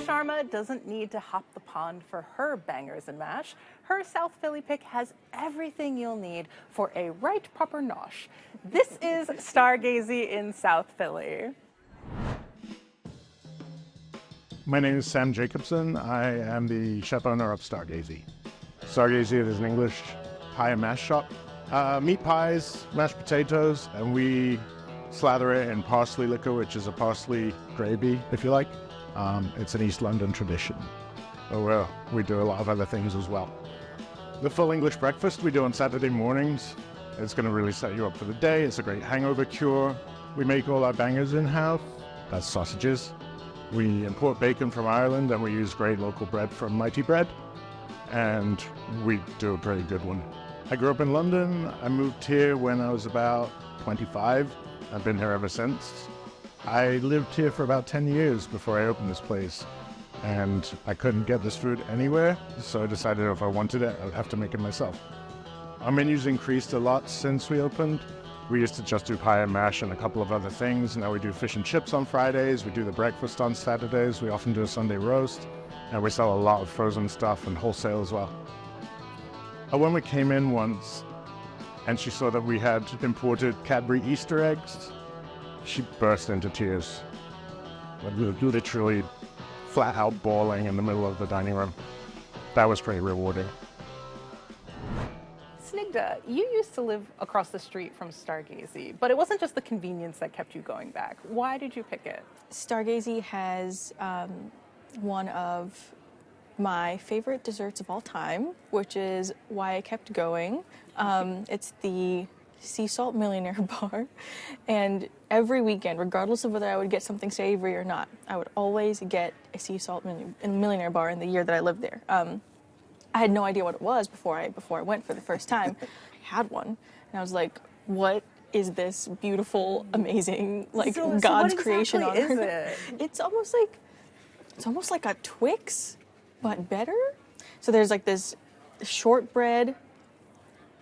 Sharma doesn't need to hop the pond for her bangers and mash. Her South Philly pick has everything you'll need for a right proper nosh. This is Stargazy in South Philly. My name is Sam Jacobson. I am the chef owner of Stargazy. Stargazy is an English pie and mash shop. Meat pies, mashed potatoes, and we slather it in parsley liquor, which is a parsley gravy, if you like. It's an East London tradition. So we do a lot of other things as well. The full English breakfast we do on Saturday mornings. It's going to really set you up for the day. It's a great hangover cure. We make all our bangers in-house. That's sausages. We import bacon from Ireland, and we use great local bread from Mighty Bread. And we do a very good one. I grew up in London. I moved here when I was about 25. I've been here ever since. I lived here for about 10 years before I opened this place, and I couldn't get this food anywhere, so I decided if I wanted it, I would have to make it myself. Our menu's increased a lot since we opened. We used to just do pie and mash and a couple of other things. Now we do fish and chips on Fridays, we do the breakfast on Saturdays, we often do a Sunday roast, and we sell a lot of frozen stuff and wholesale as well. A woman came in once, and she saw that we had imported Cadbury Easter eggs. She burst into tears, literally flat out bawling in the middle of the dining room. That was pretty rewarding. Snigdha, you used to live across the street from Stargazy, but it wasn't just the convenience that kept you going back. Why did you pick it? Stargazy has one of my favorite desserts of all time, which is why I kept going. It's the sea salt millionaire bar, and every weekend, regardless of whether I would get something savory or not, I would always get a sea salt millionaire bar in the year that I lived there. I had no idea what it was before I went for the first time. I had one, and I was like, what is this beautiful, amazing, like God's creation on earth? It's almost like a Twix, but better. So there's like this shortbread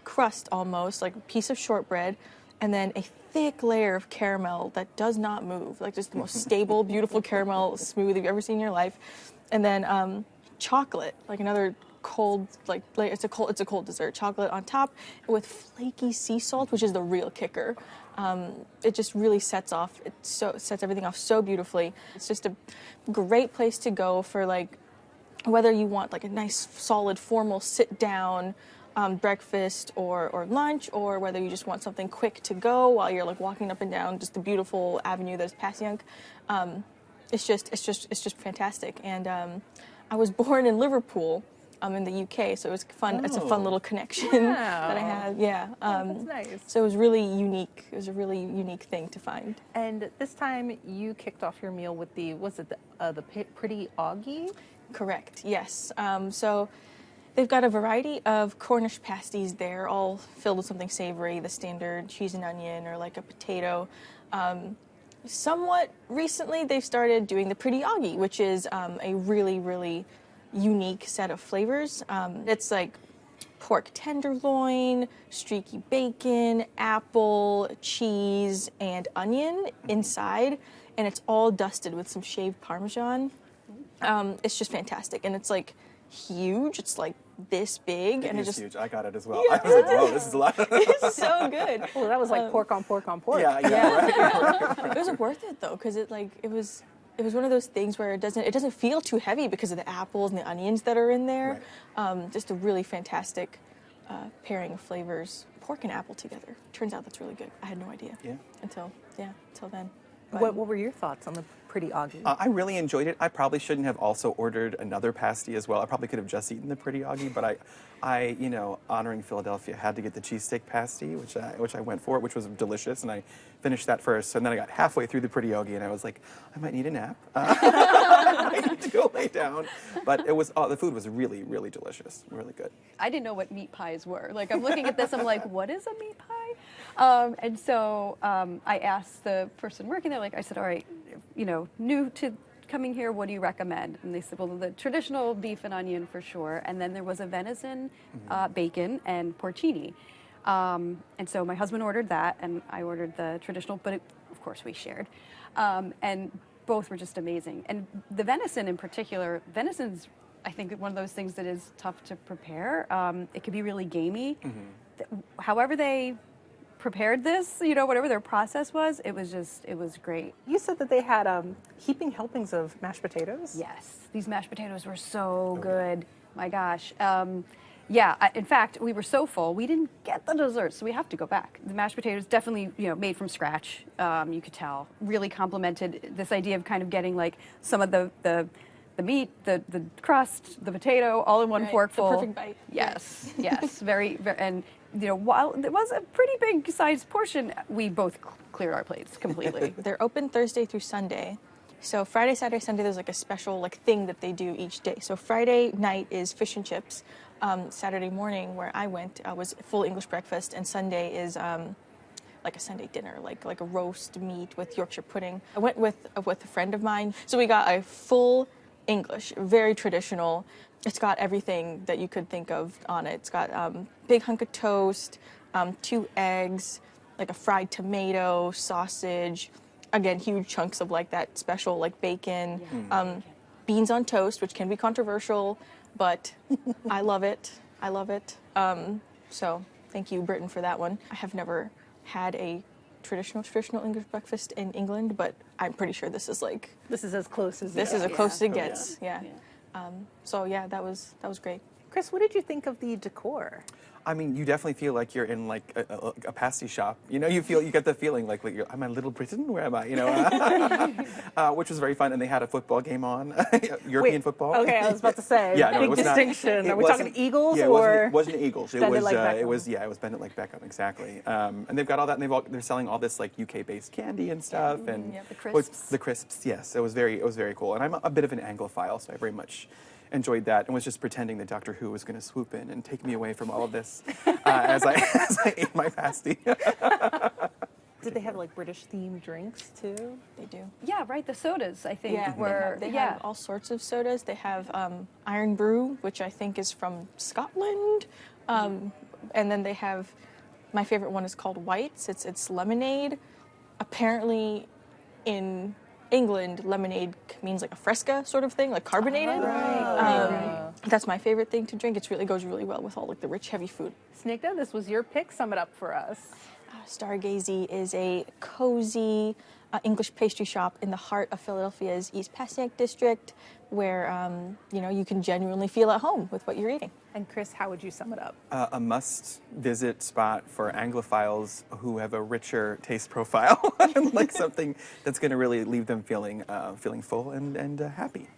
crust, almost like a piece of shortbread, and then a thick layer of caramel that does not move, like just the most stable, beautiful caramel smoothie you've ever seen in your life, and then chocolate, like another cold, like it's a cold dessert, chocolate on top with flaky sea salt, which is the real kicker. It just really sets everything off so beautifully. It's just a great place to go for like whether you want like a nice, solid, formal sit-down breakfast or lunch, or whether you just want something quick to go while you're like walking up and down just the beautiful avenue that's Pasties. It's just fantastic. And I was born in Liverpool, in the UK, so it was fun. It's a fun little connection that I have. Yeah, that's nice. So it was really unique. It was a really unique thing to find. And this time you kicked off your meal with the pretty Augie? Correct. Yes. So they've got a variety of Cornish pasties there, all filled with something savory, the standard cheese and onion or like a potato. Somewhat recently, they've started doing the pretty Augie, which is a really, really unique set of flavors. It's like pork tenderloin, streaky bacon, apple, cheese, and onion inside, and it's all dusted with some shaved Parmesan. It's just fantastic, and it's like huge. It's like this big, and it's huge. I got it as well. Yeah. I was like, whoa, this is a lot. It's so good. Well, that was like pork on pork on pork. Yeah. Right. It was worth it though, because it was one of those things where it doesn't feel too heavy because of the apples and the onions that are in there. Right. Just a really fantastic pairing of flavors. Pork and apple together. Turns out that's really good. I had no idea. Yeah. Until then. What were your thoughts on the pretty Augie? I really enjoyed it. I probably shouldn't have also ordered another pasty as well. I probably could have just eaten the pretty Augie, but I honoring Philadelphia, had to get the cheesesteak pasty, which I went for, which was delicious, and I finished that first. And then I got halfway through the pretty Augie, and I was like, I might need a nap. I need to go lay down. But the food was really, really delicious, really good. I didn't know what meat pies were. Like, I'm looking at this, I'm like, what is a meat pie? And so I asked the person working there, I said, all right, new to coming here, what do you recommend? And they said, well, the traditional beef and onion for sure. And then there was a venison, bacon, and porcini. And so my husband ordered that, and I ordered the traditional, but of course we shared. And both were just amazing. And the venison in particular, venison's, I think, one of those things that is tough to prepare. It can be really gamey. However they prepared this, you know, whatever their process was, it was great. You said that they had heaping helpings of mashed potatoes? Yes, these mashed potatoes were so good. My gosh. In fact, we were so full, we didn't get the dessert, so we have to go back. The mashed potatoes definitely, you know, made from scratch. You could tell. Really complemented this idea of kind of getting like some of the meat, the crust, the potato, all in one forkful. The perfect bite. Yes, yes, very, and you know, while it was a pretty big sized portion, we both cleared our plates completely. They're open Thursday through Sunday. So Friday, Saturday, Sunday, there's like a special like thing that they do each day. So Friday night is fish and chips. Saturday morning, where I went, was full English breakfast, and Sunday is like a Sunday dinner, like a roast meat with Yorkshire pudding. I went with a friend of mine, so we got a full English, very traditional. It's got everything that you could think of on it. It's got big hunk of toast, 2 eggs, like a fried tomato, sausage, again, huge chunks of like that special like bacon, beans on toast, which can be controversial, but I love it. I love it. So thank you, Britain, for that one. I have never had a traditional English breakfast in England, but I'm pretty sure this is like This is as close as this it is as gets. close as it gets. Yeah. So yeah, that was great. Chris, what did you think of the decor? I mean, you definitely feel like you're in like a pasty shop. You know, you get the feeling like you're, am I Little Britain? Where am I? You know, which was very fun. And they had a football game on, European football. Okay, I was about to say. Yeah, no, big it was distinction. Not, Are we talking Eagles yeah, or? it wasn't Eagles. It Bend was. It Like Beckham? It was. Yeah, it was Bend It Like Beckham. Exactly. And they've got all that, and they're selling all this like UK-based candy and stuff, and the crisps. The crisps. Yes, it was very cool. And I'm a bit of an Anglophile, so I very much enjoyed that and was just pretending that Doctor Who was going to swoop in and take me away from all of this as I ate my pasty. Did they have like British themed drinks too? They do. Yeah, right. The sodas, I think, were they have all sorts of sodas. They have Iron Brew, which I think is from Scotland, and then they have my favorite one is called Whites. It's lemonade. Apparently, in England, lemonade means like a fresca sort of thing, like carbonated. Right. That's my favorite thing to drink. It goes really well with all like the rich, heavy food. Snigdha, this was your pick. Sum it up for us. Stargazy is a cozy English pastry shop in the heart of Philadelphia's East Passyunk district, where you can genuinely feel at home with what you're eating. And Chris, how would you sum it up? A must-visit spot for Anglophiles who have a richer taste profile, and like something that's going to really leave them feeling full and happy.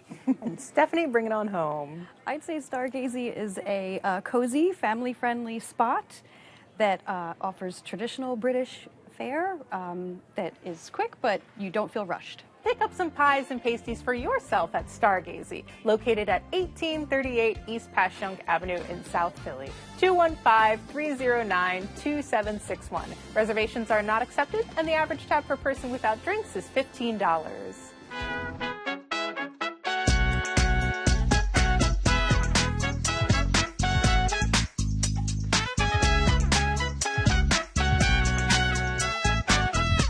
And Stephanie, bring it on home. I'd say Stargazy is a cozy, family-friendly spot that offers traditional British fare that is quick, but you don't feel rushed. Pick up some pies and pasties for yourself at Stargazy, located at 1838 East Passyunk Avenue in South Philly. 215-309-2761. Reservations are not accepted, and the average tab per person without drinks is $15.